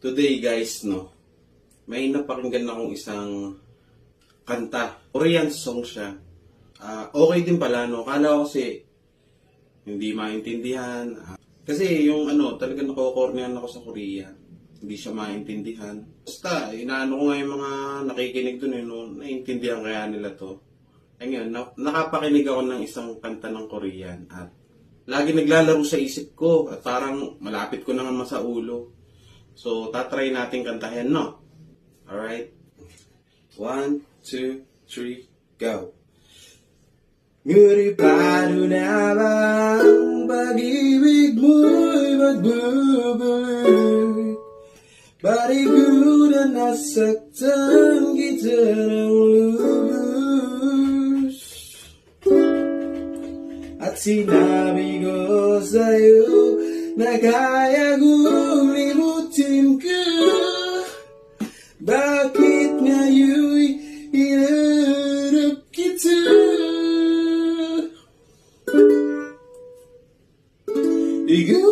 Today guys, no, may napakinggan akong isang kanta. Korean song siya. Okay din pala, no? Kala ko kasi hindi maintindihan. Kasi yung talaga nakokornean ako sa Korea. Hindi siya maintindihan. Basta, inaano ko nga yung mga nakikinig dun, no? Naiintindihan kaya nila to. Ay ngayon, nakapakinig ako ng isang kanta ng Korean at lagi naglalaro sa isip ko at parang malapit ko na nga sa ulo. So, tatry natin kantahin, no? Alright? 1, 2, 3, go! Ngunit paano na ba ang pag-ibig mo'y magbubalik? Bariguran nasaktan kita ng lubos. At sinabi ko sa'yo na kaya kong limutin ka. Bakit ngayon'y hinarap kita? Ikaw